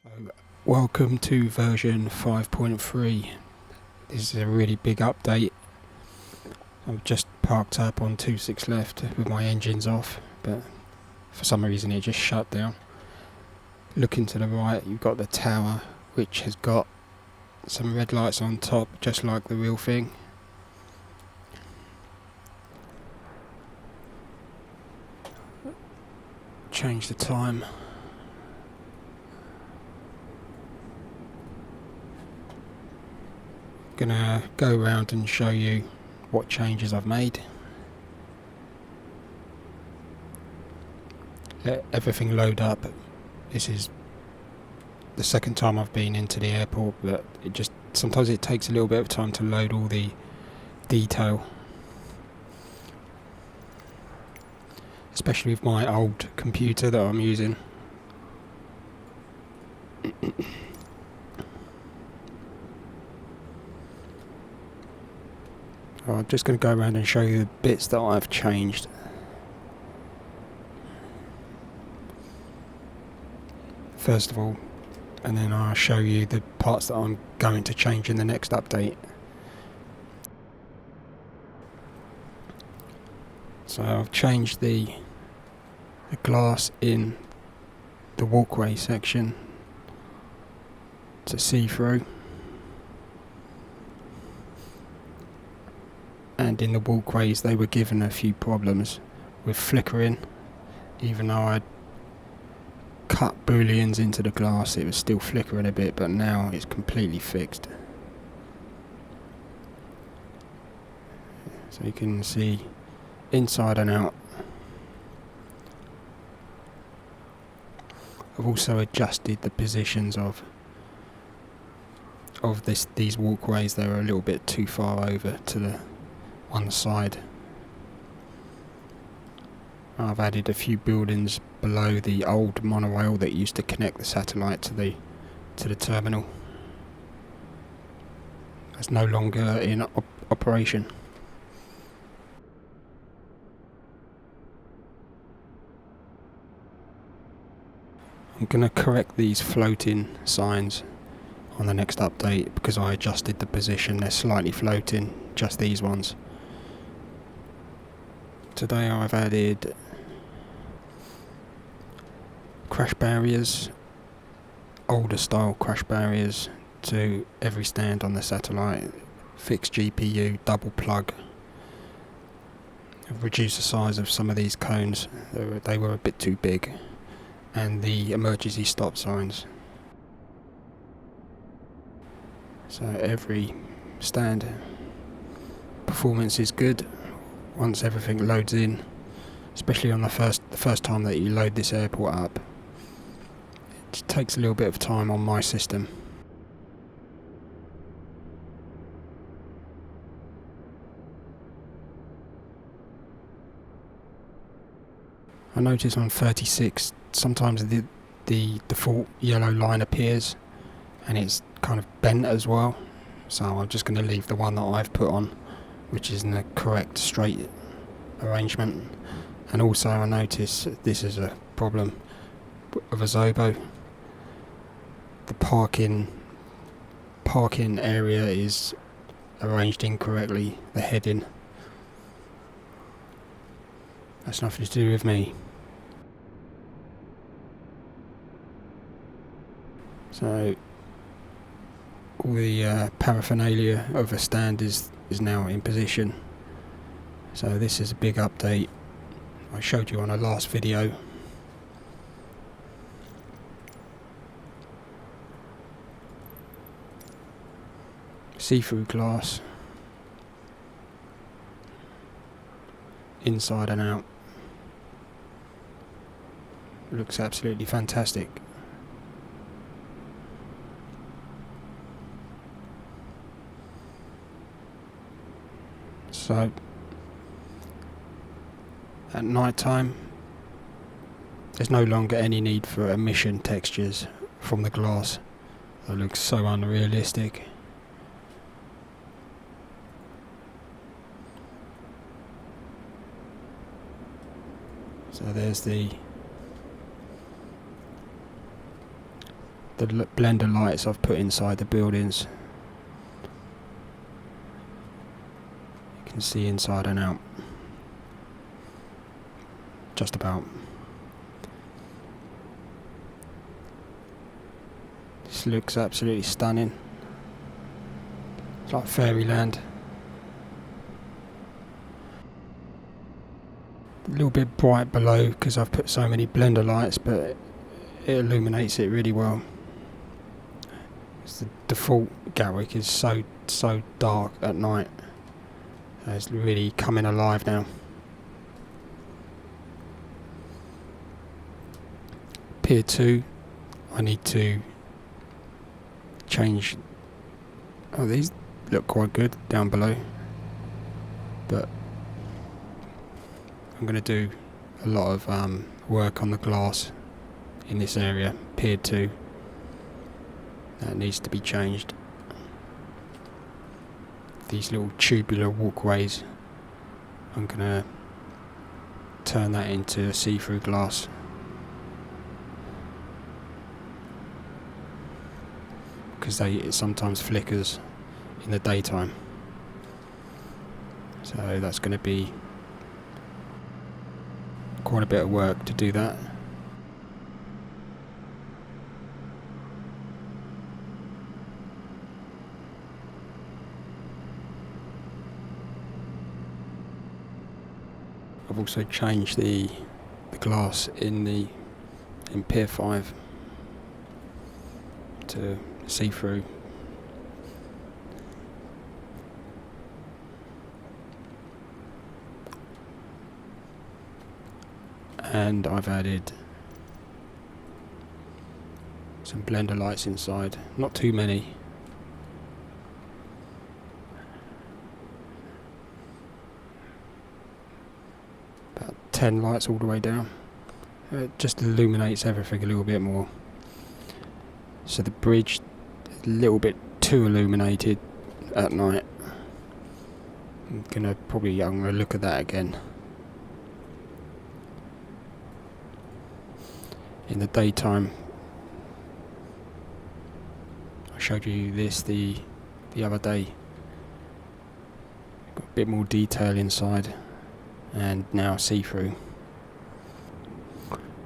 So, welcome to version 5.3. This is a really big update. I've just parked up on 26 left with my engines off, but for some reason it just shut down. Looking to the right, you've got the tower, which has got some red lights on top, just like the real thing. Change the time. Gonna go around and show you what changes I've made. Let everything load up. This is the second time I've been into the airport, but sometimes it takes a little bit of time to load all the detail, especially with my old computer that I'm using. I'm just going to go around and show you the bits that I've changed. First of all, and then I'll show you the parts that I'm going to change in the next update. So I've changed the glass in the walkway section to see-through, and in the walkways they were given a few problems with flickering. Even though I cut booleans into the glass, it was still flickering a bit, but now it's completely fixed. So you can see inside and out. I've also adjusted the positions of these walkways. They were a little bit too far over to the one side. I've added a few buildings below the old monorail that used to connect the satellite to the terminal. It's no longer in operation. I'm going to correct these floating signs on the next update because I adjusted the position. They're slightly floating, just these ones. Today I've added crash barriers, older style crash barriers to every stand on the satellite, fixed GPU, double plug. I've reduced the size of some of these cones, they were a bit too big, and the emergency stop signs. So every stand performance is good once everything loads in, especially on the first time that you load this airport up. It takes a little bit of time on my system. I notice on 36 sometimes the default yellow line appears and it's kind of bent as well, so I'm just going to leave the one that I've put on, which is in the correct straight arrangement. And also I notice this is a problem of a Zobo. The parking area is arranged incorrectly, the heading. That's nothing to do with me. So all the paraphernalia of a stand is now in position. So this is a big update. I showed you on a last video. See-through glass, inside and out. Looks absolutely fantastic. So at night time there's no longer any need for emission textures from the glass. It looks so unrealistic. So there's the the blender lights I've put inside the buildings. You can see inside and out. Just about. This looks absolutely stunning. It's like fairyland. A little bit bright below because I've put so many blender lights, but it illuminates it really well. It's the default Gatwick is so dark at night. It's really coming alive now. Pier 2, I need to change. Oh, these look quite good down below, but I'm going to do a lot of work on the glass in this area, Pier 2. That needs to be changed. These little tubular walkways, I'm going to turn that into a see-through glass. Because it sometimes flickers in the daytime. So that's going to be quite a bit of work to do that. I've also changed the glass in Pier 5 to see-through. And I've added some blender lights inside, not too many. About 10 lights all the way down. It just illuminates everything a little bit more. So the bridge is a little bit too illuminated at night. I'm gonna look at that again. In the daytime, I showed you this the other day. Got a bit more detail inside, and now see-through.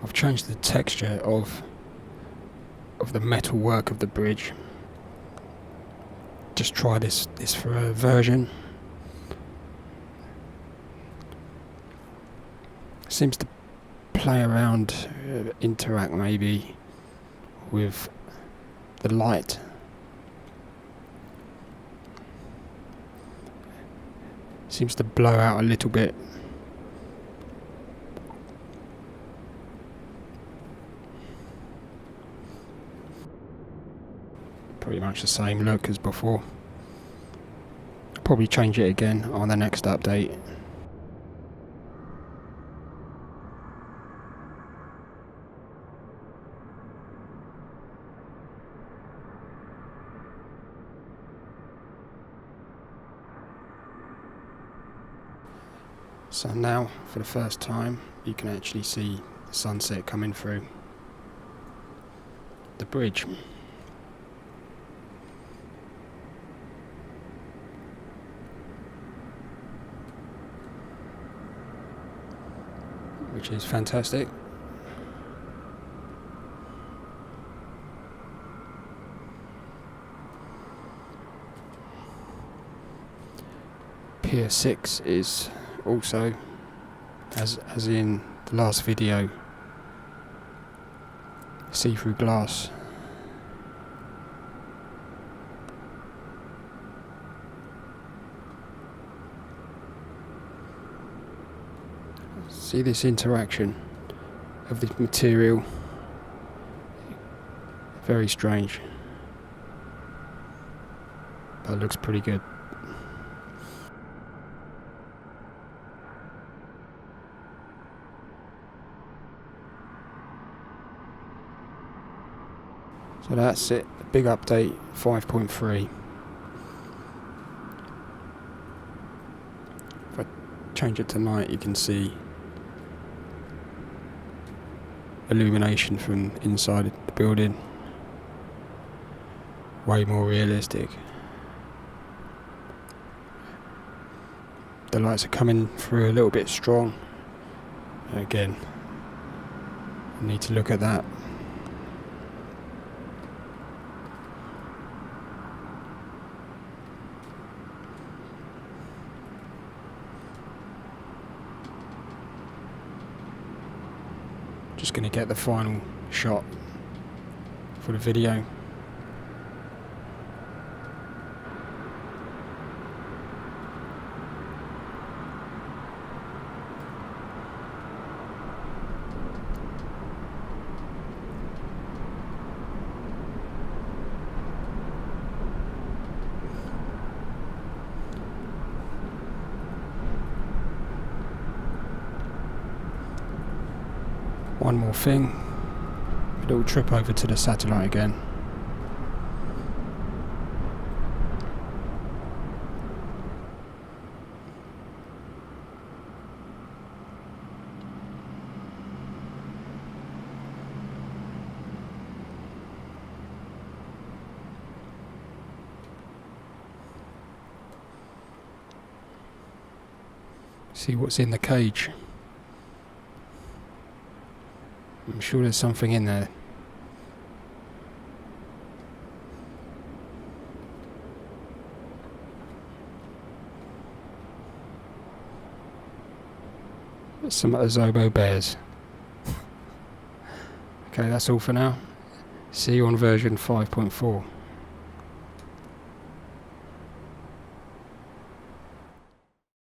I've changed the texture of the metal work of the bridge. Just try this for a version. Seems to play around, interact maybe with the light. Seems to blow out a little bit. Pretty much the same look as before. I'll probably change it again on the next update. So now, for the first time, you can actually see the sunset coming through the bridge. Which is fantastic. Pier 6 is also, as in the last video, see-through glass. See this interaction of the material, very strange, but it looks pretty good. So that's it, the big update 5.3. If I change it to night, you can see illumination from inside the building. way more realistic. The lights are coming through a little bit strong. Again, I need to look at that. Just going to get the final shot for the video. One more thing, a little trip over to the satellite again. See what's in the cage. I'm sure there's something in there. Some of the Zobo bears. Okay, that's all for now. See you on version 5.4.